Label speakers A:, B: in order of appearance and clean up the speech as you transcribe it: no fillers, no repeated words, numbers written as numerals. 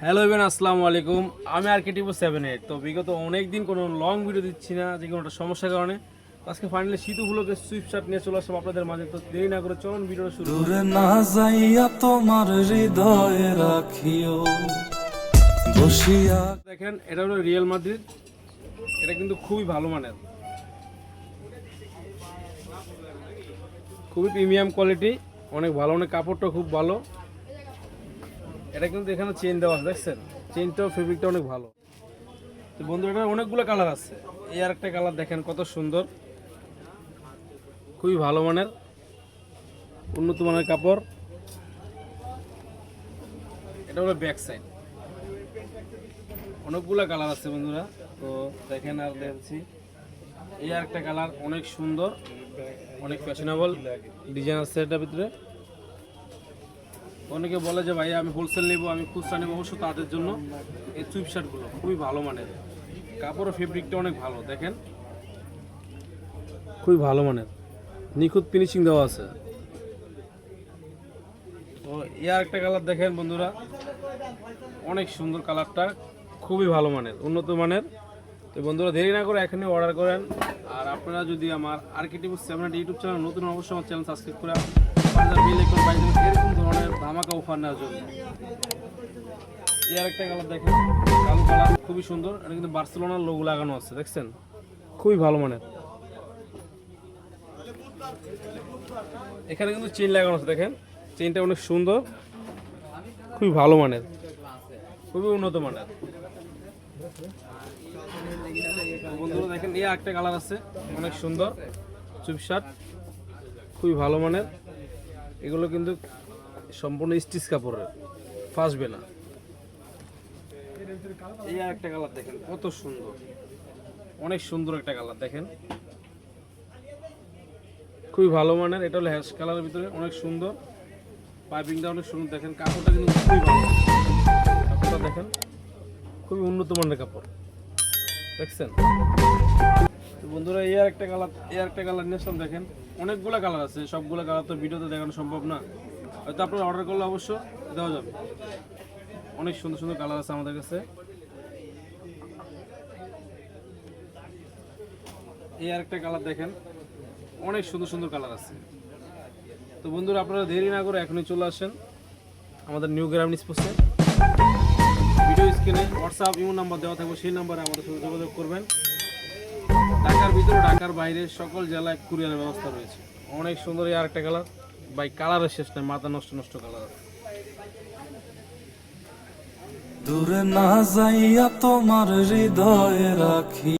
A: Hello everyone, আসসালামু আলাইকুম। আমি RK-T-78। তো বিগত অনেক দিন কোনো লং ভিডিও দিচ্ছি না, যে কোনো একটা সমস্যার কারণে। আজকে ফাইনালি শীত উপলক্ষে সুইফট শার্ট নিয়ে চলে আসলাম আপনাদের মাঝে। তো দেরি না করে চলুন ভিডিওটা শুরু করি।
B: দূরে না যাইয়া তোমার হৃদয়ে রাখিও বসিয়া।
A: দেখেন, এটা হলো রিয়াল মাদ্রিদ। এটা কিন্তু খুবই ভালো মানের, খুবই প্রিমিয়াম কোয়ালিটি, অনেক ভালো, অনেক কাপড়টা খুব ভালো। এটা কিন্তু এখানে চেইন দেওয়া আছে, দেখছেন? চেইনটাও ফেব্রিকটা অনেক ভালো। তো বন্ধু, এটা অনেকগুলো কালার আছে। এই আর একটা কালার দেখেন, কত সুন্দর, খুবই ভালো মানের, উন্নত মানের কাপড়। এটা হলো ব্যাক সাইড। অনেকগুলো কালার আছে বন্ধুরা, তো দেখেন আর দেখছি। এই আর একটা কালার অনেক সুন্দর, অনেক ফ্যাশনেবল ডিজাইন আছে এটার ভিতরে। অনেকে বলে যে ভাই আমি হোলসেল নেব, আমি খুচরা নেব, অবশ্য তাদের জন্য এই সুইপ শার্টগুলো খুবই ভালো মানের। কাপড় ও ফেব্রিকটা অনেক ভালো, দেখেন খুবই ভালো মানের, নিখুঁত ফিনিশিং দেওয়া আছে। তো আর একটা কালার দেখেন বন্ধুরা, অনেক সুন্দর কালারটা, খুবই ভালো মানের, উন্নত মানের। তো বন্ধুরা দেরি না করে এখনই অর্ডার করেন। আর আপনারা যদি আমার RK-T-78 ইউটিউব চ্যানেল নতুন, অবশ্যই আমার চ্যানেল সাবস্ক্রাইব করে এরকম ধরনের ধামাকা অফার নেওয়ার জন্য। এই আরেকটা কালার দেখেন, কালো কালার, খুবই সুন্দর। এটা কিন্তু বার্সেলোনার লোগো লাগানো আছে, দেখছেন? খুবই ভালো মানের। এখানে কিন্তু চেইন লাগানো আছে, দেখেন চেইনটা অনেক সুন্দর, খুবই ভালো মানের, খুবই উন্নত মানের। বন্ধুরা দেখেন, এই একটা কালার আছে, অনেক সুন্দর সুইপ শার্ট, খুবই ভালো মানের। এগুলো কিন্তু সম্পূর্ণ স্টিচ কাপড়ের, ফাসবে না। এই একটা কালার দেখেন, কত সুন্দর, অনেক সুন্দর একটা কালার দেখেন, খুবই ভালো মানের। এটা হলো হ্যাশ কালারের ভিতরে, অনেক সুন্দর, পাইপিংটা অনেক সুন্দর। দেখেন কাপড়টা কিন্তু খুবই ভালো, কাপড়টা দেখেন খুবই উন্নত মানের কাপড়, দেখছেন? তো বন্ধুরা এই আর একটা কালার নিয়ে আসলাম। দেখেন অনেকগুলো কালার আছে, সবগুলো কালার তো ভিডিওতে দেখানো সম্ভব না, হয়তো আপনারা অর্ডার করলে অবশ্য দেওয়া যাবে। অনেক সুন্দর সুন্দর কালার আছে আমাদের কাছে। এই আর একটা কালার দেখেন, অনেক সুন্দর সুন্দর কালার আছে। তো বন্ধুরা আপনারা দেরি না করে এখনই চলে আসেন আমাদের নিউ গ্রাম স্পোর্টসে। ভিডিও স্ক্রিনে হোয়াটসঅ্যাপ ইমো নাম্বার দেওয়া থাকবে, সেই নাম্বারে আমাদের সাথে যোগাযোগ করবেন। ঢাকার ভিতরে, ঢাকার বাইরে সকল জেলায় কুরিয়ারের ব্যবস্থা রয়েছে। অনেক সুন্দর এই আরেকটা কালার, বাই কালারের শেষ নেই, মাথা নষ্ট নষ্ট কালার।
B: দূরে না যাইয়া তোমার হৃদয়ে রাখি।